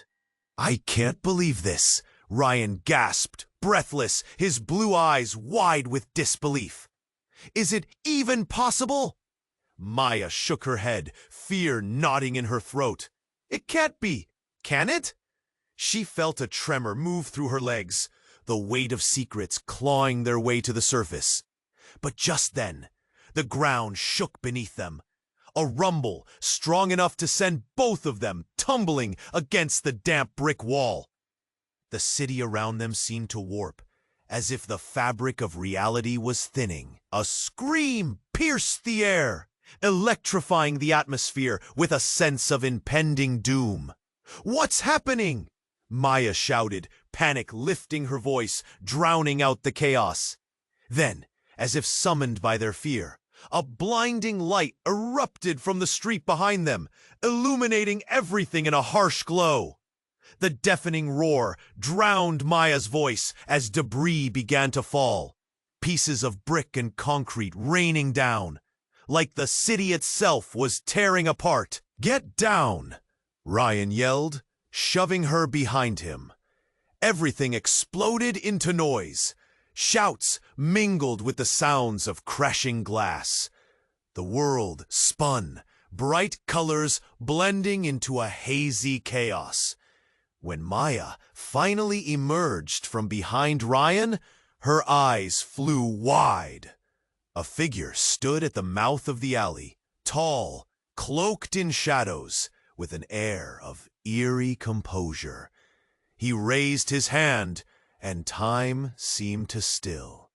"I can't believe this," Ryan gasped, breathless, his blue eyes wide with disbelief. "Is it even possible?" Maya shook her head, fear knotting in her throat. "It can't be, can it?" She felt a tremor move through her legs, the weight of secrets clawing their way to the surface. But just then, the ground shook beneath them. A rumble strong enough to send both of them tumbling against the damp brick wall. The city around them seemed to warp, as if the fabric of reality was thinning. A scream pierced the air, electrifying the atmosphere with a sense of impending doom. "What's happening?" Maya shouted, panic lifting her voice, drowning out the chaos. Then, as if summoned by their fear, a blinding light erupted from the street behind them, illuminating everything in a harsh glow. The deafening roar drowned Maya's voice as debris began to fall, pieces of brick and concrete raining down, like the city itself was tearing apart. "Get down!" Ryan yelled, shoving her behind him. Everything exploded into noise. Shouts mingled with the sounds of crashing glass. The world spun, bright colors blending into a hazy chaos. When Maya finally emerged from behind Ryan, her eyes flew wide. A figure stood at the mouth of the alley, tall, cloaked in shadows, with an air of eerie composure. He raised his hand, and time seemed to still.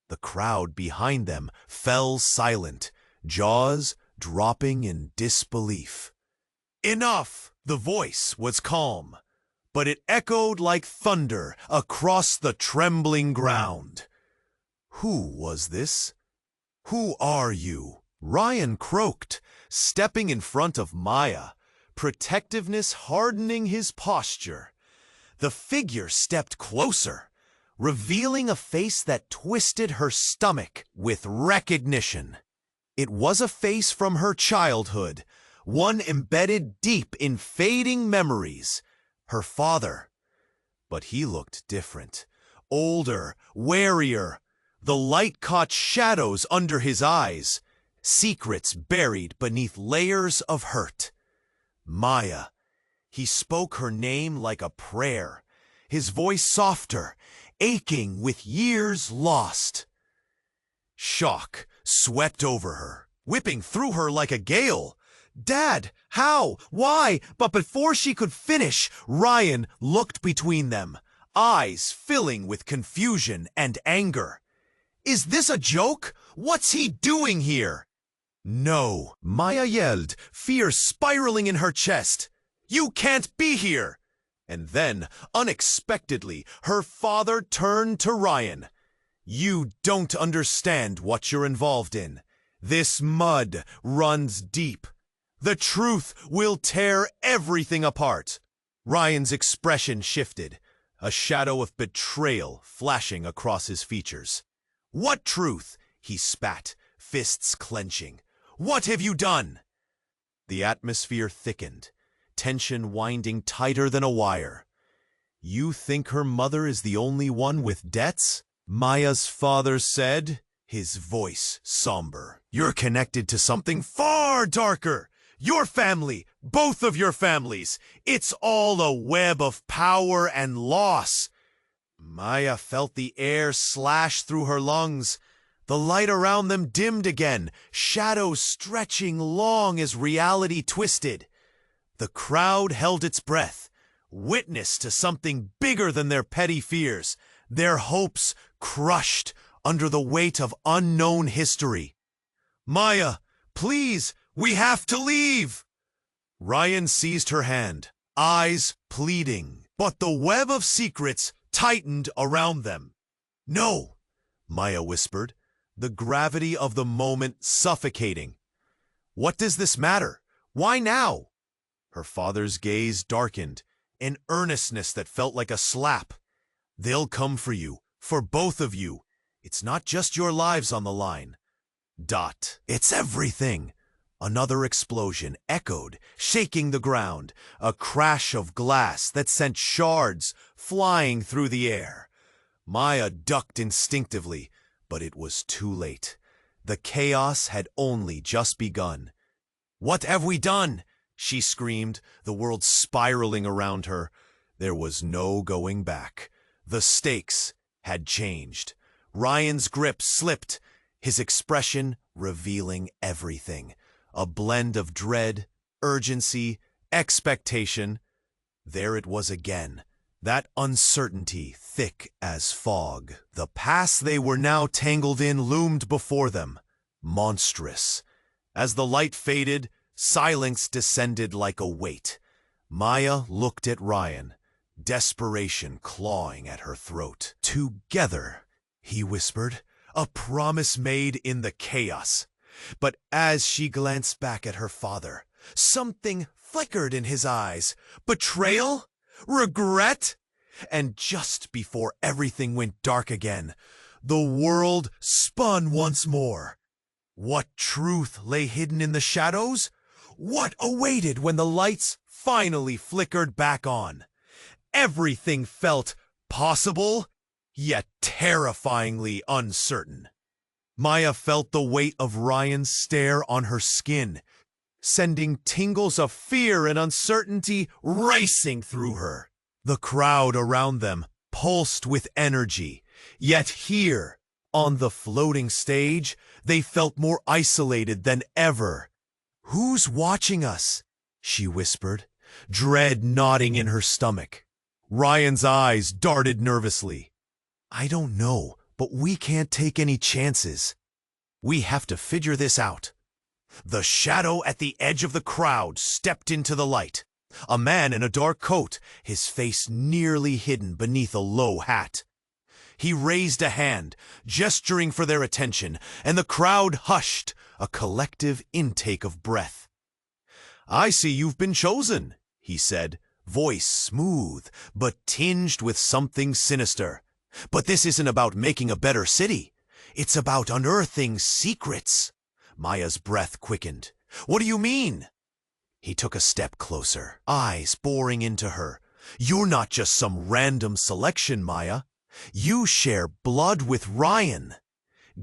The crowd behind them fell silent, jaws dropping in disbelief. "Enough!" The voice was calm, but it echoed like thunder across the trembling ground. "Who was this? Who are you?" Ryan croaked, stepping in front of Maya, protectiveness hardening his posture. The figure stepped closer, revealing a face that twisted her stomach with recognition. It was a face from her childhood, one embedded deep in fading memories. Her father. But he looked different, older, warier. The light caught shadows under his eyes, secrets buried beneath layers of hurt. Maya. He spoke her name like a prayer, his voice softer, aching with years lost. Shock swept over her, whipping through her like a gale. "Dad, how? Why?" But before she could finish, Ryan looked between them, eyes filling with confusion and anger. "Is this a joke? What's he doing here?" "No," Maya yelled, fear spiraling in her chest. "You can't be here!" And then, unexpectedly, her father turned to Ryan. "You don't understand what you're involved in. This mud runs deep. The truth will tear everything apart." Ryan's expression shifted, a shadow of betrayal flashing across his features. "What truth?" he spat, fists clenching. "What have you done?" The atmosphere thickened, tension winding tighter than a wire. "You think her mother is the only one with debts?" Maya's father said, his voice somber. "You're connected to something far darker. Your family, both of your families. It's all a web of power and loss." Maya felt the air slash through her lungs. The light around them dimmed again, shadows stretching long as reality twisted. The crowd held its breath, witness to something bigger than their petty fears, their hopes crushed under the weight of unknown history. "Maya, please, we have to leave!" Ryan seized her hand, eyes pleading, but the web of secrets tightened around them. "No," Maya whispered, the gravity of the moment suffocating. "What does this matter? Why now?" Her father's gaze darkened, an earnestness that felt like a slap. "They'll come for you, for both of you. It's not just your lives on the line. It's everything." Another explosion echoed, shaking the ground, a crash of glass that sent shards flying through the air. Maya ducked instinctively, but it was too late. The chaos had only just begun. "What have we done?" she screamed, the world spiraling around her. There was no going back. The stakes had changed. Ryan's grip slipped, his expression revealing everything. A blend of dread, urgency, expectation. There it was again, that uncertainty thick as fog. The past they were now tangled in loomed before them, monstrous. As the light faded, silence descended like a weight. Maya looked at Ryan, desperation clawing at her throat. "Together," he whispered, "a promise made in the chaos." But as she glanced back at her father, something flickered in his eyes. Betrayal? Regret? And just before everything went dark again, the world spun once more. What truth lay hidden in the shadows? What awaited when the lights finally flickered back on? Everything felt possible, yet terrifyingly uncertain. Maya felt the weight of Ryan's stare on her skin, sending tingles of fear and uncertainty racing through her. The crowd around them pulsed with energy, yet here, on the floating stage, they felt more isolated than ever. "Who's watching us?" she whispered, dread knotting in her stomach. Ryan's eyes darted nervously. "I don't know, but we can't take any chances. We have to figure this out." The shadow at the edge of the crowd stepped into the light. A man in a dark coat, his face nearly hidden beneath a low hat. He raised a hand, gesturing for their attention, and the crowd hushed, a collective intake of breath. "I see you've been chosen," he said, voice smooth, but tinged with something sinister. "But this isn't about making a better city. It's about unearthing secrets." Maya's breath quickened. "What do you mean?" He took a step closer, eyes boring into her. "You're not just some random selection, Maya. You share blood with Ryan."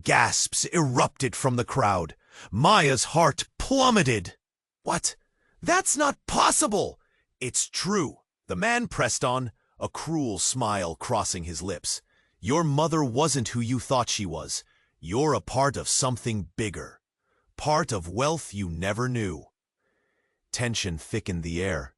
Gasps erupted from the crowd. Maya's heart plummeted. "What? That's not possible!" "It's true." The man pressed on, a cruel smile crossing his lips. "Your mother wasn't who you thought she was. You're a part of something bigger. Part of wealth you never knew." Tension thickened the air.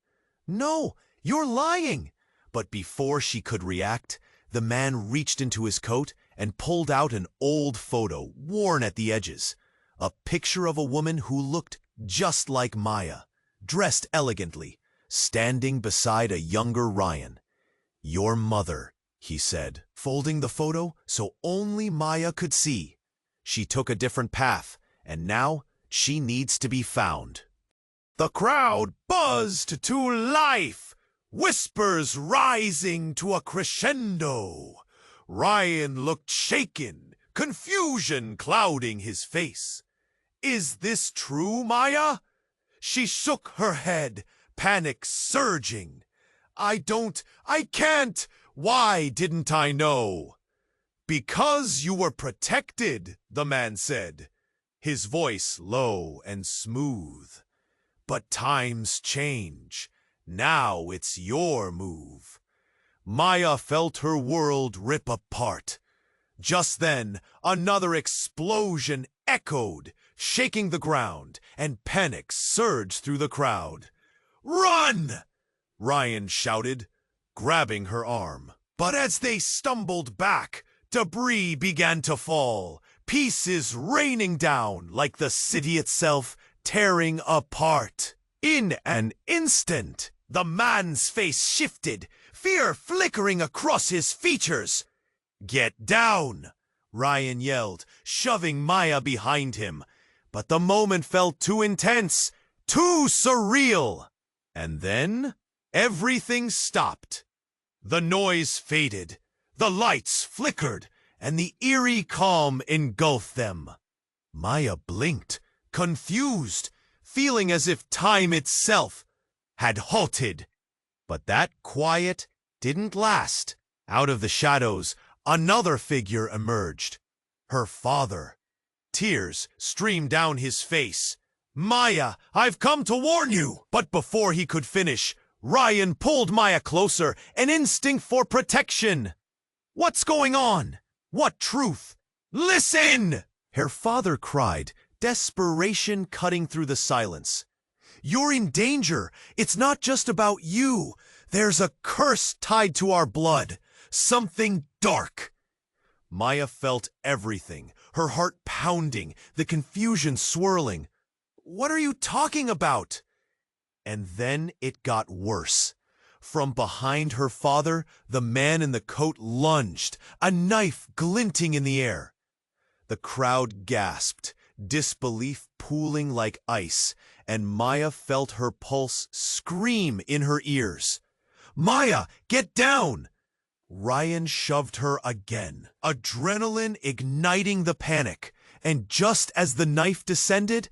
"No, you're lying!" But before she could react, the man reached into his coat and pulled out an old photo, worn at the edges. A picture of a woman who looked just like Maya, dressed elegantly, standing beside a younger Ryan. "Your mother," he said, folding the photo so only Maya could see. "She took a different path, and now she needs to be found." The crowd buzzed to life, whispers rising to a crescendo. Ryan looked shaken, confusion clouding his face. "Is this true, Maya?" She shook her head, panic surging. I can't. Why didn't I know?" "Because you were protected," the man said, his voice low and smooth. "But times change. Now it's your move." Maya felt her world rip apart. Just then, another explosion echoed, shaking the ground, and panic surged through the crowd. "Run!" Ryan shouted, grabbing her arm. But as they stumbled back, debris began to fall, pieces raining down like the city itself, tearing apart. In an instant, the man's face shifted, fear flickering across his features. "Get down!" Ryan yelled, shoving Maya behind him. But the moment felt too intense, too surreal. And then everything stopped. The noise faded, the lights flickered, and the eerie calm engulfed them. Maya blinked, confused, feeling as if time itself had halted. But that quiet didn't last. Out of the shadows, another figure emerged. Her father. Tears streamed down his face. "Maya, I've come to warn you!" But before he could finish, Ryan pulled Maya closer, an instinct for protection. "What's going on? What truth? Listen!" Her father cried, desperation cutting through the silence. "You're in danger. It's not just about you. There's a curse tied to our blood. Something dark." Maya felt everything, her heart pounding, the confusion swirling. "What are you talking about?" And then it got worse. From behind her father, the man in the coat lunged, a knife glinting in the air. The crowd gasped, disbelief pooling like ice, and Maya felt her pulse scream in her ears. "Maya, get down!" Ryan shoved her again, adrenaline igniting the panic, and just as the knife descended,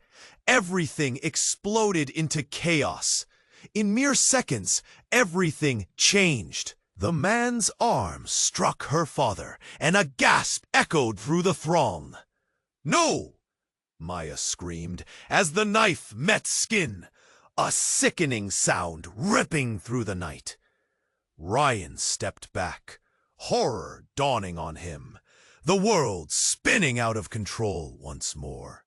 everything exploded into chaos. In mere seconds, everything changed. The man's arm struck her father, and a gasp echoed through the throng. "No!" Maya screamed as the knife met skin, a sickening sound ripping through the night. Ryan stepped back, horror dawning on him, the world spinning out of control once more.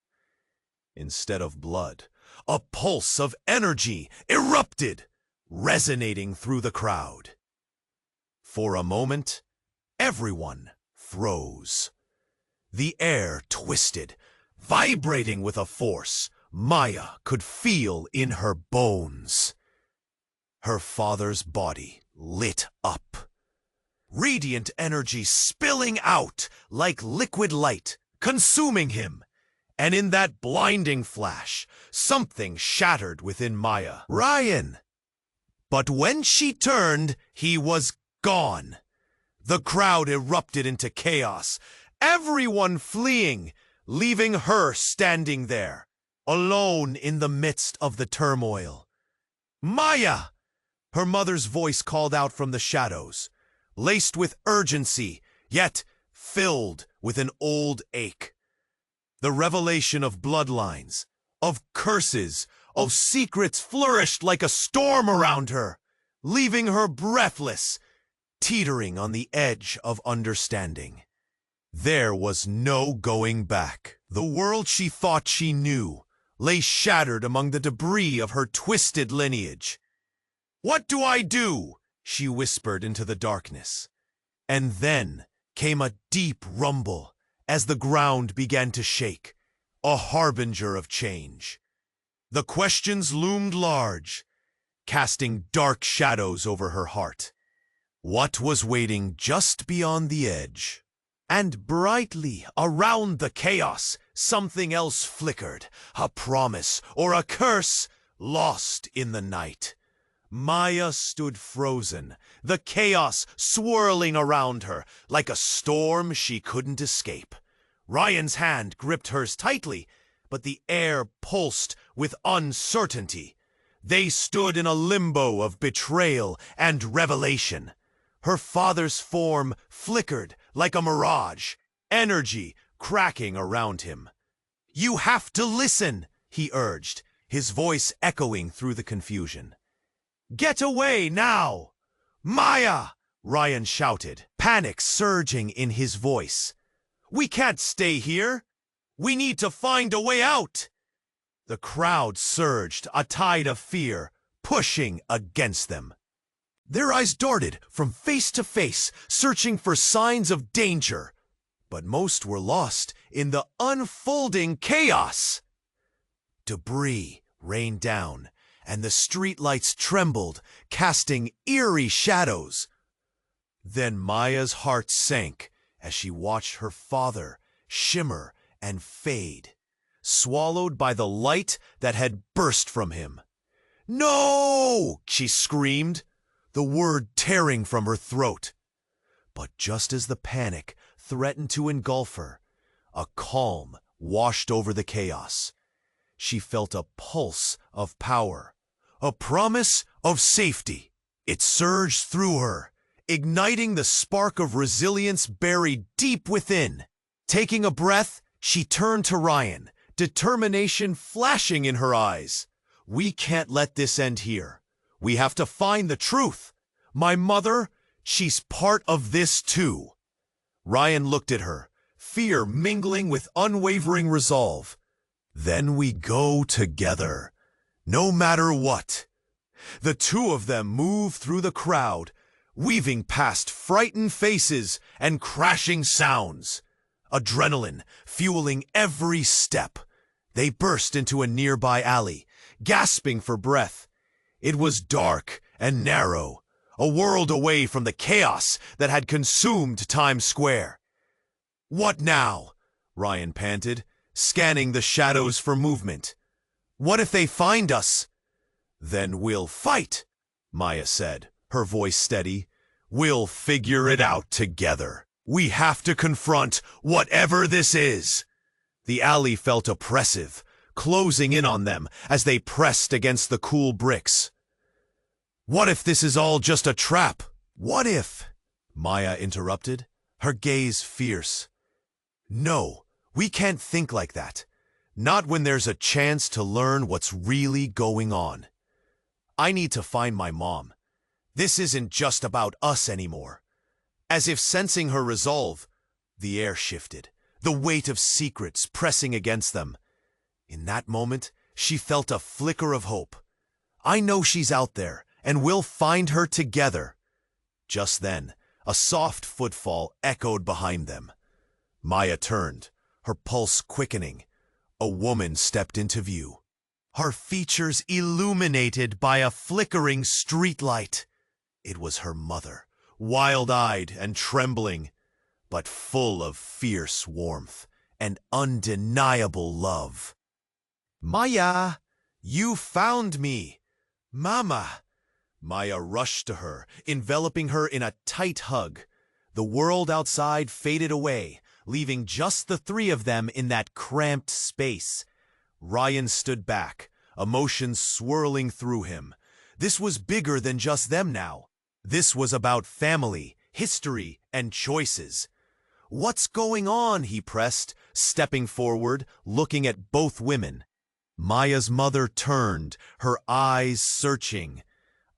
Instead of blood, a pulse of energy erupted, resonating through the crowd. For a moment, everyone froze. The air twisted, vibrating with a force Maya could feel in her bones. Her father's body lit up. Radiant energy spilling out like liquid light, consuming him. And in that blinding flash, something shattered within Maya. "Ryan!" But when she turned, he was gone. The crowd erupted into chaos, everyone fleeing, leaving her standing there, alone in the midst of the turmoil. "Maya!" Her mother's voice called out from the shadows, laced with urgency, yet filled with an old ache. The revelation of bloodlines, of curses, of secrets flourished like a storm around her, leaving her breathless, teetering on the edge of understanding. There was no going back. The world she thought she knew lay shattered among the debris of her twisted lineage. "What do I do?" she whispered into the darkness. And then came a deep rumble as the ground began to shake, a harbinger of change. The questions loomed large. casting dark shadows over her heart. What was waiting just beyond the edge? And brightly around the chaos, something else flickered, a promise or a curse lost in the night. Maya stood frozen, the chaos swirling around her like a storm she couldn't escape. Ryan's hand gripped hers tightly, but the air pulsed with uncertainty. They stood in a limbo of betrayal and revelation. Her father's form flickered like a mirage, energy cracking around him. "You have to listen," he urged, his voice echoing through the confusion. "Get away now!" "Maya!" Ryan shouted, panic surging in his voice. "We can't stay here. We need to find a way out." The crowd surged, a tide of fear, pushing against them. Their eyes darted from face to face, searching for signs of danger. But most were lost in the unfolding chaos. Debris rained down, and the streetlights trembled, casting eerie shadows. Then Maya's heart sank as she watched her father shimmer and fade, swallowed by the light that had burst from him. "No!" she screamed, the word tearing from her throat. But just as the panic threatened to engulf her, a calm washed over the chaos. She felt a pulse of power, a promise of safety. It surged through her, igniting the spark of resilience buried deep within. Taking a breath, she turned to Ryan, determination flashing in her eyes. "We can't let this end here. We have to find the truth. My mother, she's part of this too." Ryan looked at her, fear mingling with unwavering resolve. "Then we go together, no matter what." The two of them moved through the crowd, weaving past frightened faces and crashing sounds. Adrenaline fueling every step. They burst into a nearby alley, gasping for breath. It was dark and narrow, a world away from the chaos that had consumed Times Square. "What now?" Ryan panted, scanning the shadows for movement. "What if they find us?" "Then we'll fight," Maya said, her voice steady. "We'll figure it out together. We have to confront whatever this is." The alley felt oppressive, closing in on them as they pressed against the cool bricks. "What if this is all just a trap? What if?" Maya interrupted, her gaze fierce. "No, we can't think like that. Not when there's a chance to learn what's really going on. I need to find my mom. This isn't just about us anymore." As if sensing her resolve, the air shifted, the weight of secrets pressing against them. In that moment, she felt a flicker of hope. "I know she's out there, and we'll find her together." Just then, a soft footfall echoed behind them. Maya turned, her pulse quickening. A woman stepped into view, her features illuminated by a flickering streetlight. It was her mother, wild-eyed and trembling, but full of fierce warmth and undeniable love. "Maya, you found me! Mama!" Maya rushed to her, enveloping her in a tight hug. The world outside faded away, leaving just the three of them in that cramped space. Ryan stood back, emotions swirling through him. This was bigger than just them now. This was about family, history, and choices. "What's going on?" he pressed, stepping forward, looking at both women. Maya's mother turned, her eyes searching.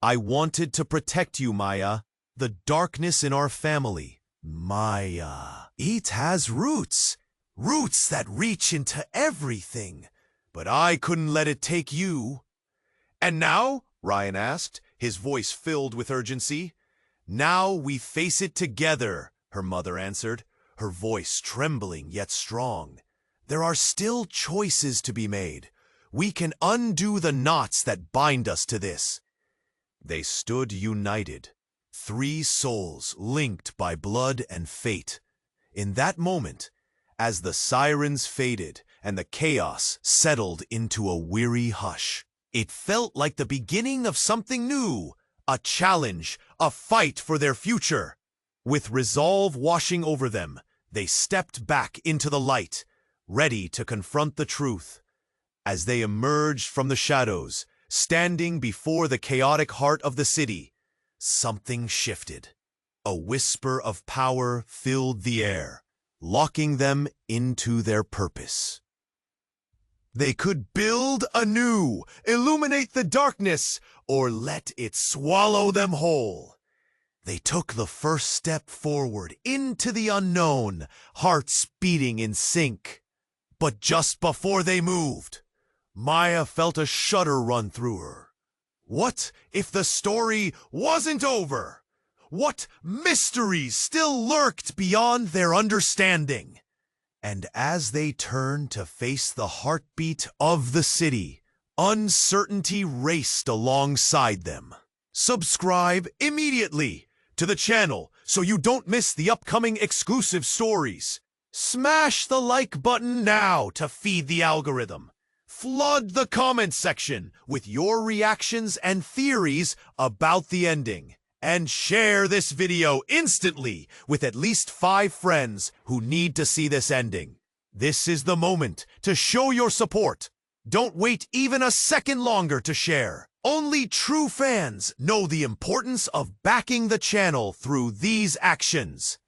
"I wanted to protect you, Maya. The darkness in our family." "Maya, it has roots. Roots that reach into everything. But I couldn't let it take you." "And now?" Ryan asked, his voice filled with urgency. "Now we face it together," her mother answered, her voice trembling yet strong. "There are still choices to be made. We can undo the knots that bind us to this." They stood united, three souls linked by blood and fate. In that moment, as the sirens faded and the chaos settled into a weary hush, it felt like the beginning of something new, a challenge, a fight for their future. With resolve washing over them, they stepped back into the light, ready to confront the truth. As they emerged from the shadows, standing before the chaotic heart of the city, something shifted. A whisper of power filled the air, locking them into their purpose. They could build anew, illuminate the darkness, or let it swallow them whole. They took the first step forward into the unknown, hearts beating in sync. But just before they moved, Maya felt a shudder run through her. What if the story wasn't over? What mysteries still lurked beyond their understanding? And as they turned to face the heartbeat of the city, uncertainty raced alongside them. Subscribe immediately to the channel so you don't miss the upcoming exclusive stories. Smash the like button now to feed the algorithm. Flood the comments section with your reactions and theories about the ending. And share this video instantly with at least 5 friends who need to see this ending. This is the moment to show your support. Don't wait even a second longer to share. Only true fans know the importance of backing the channel through these actions.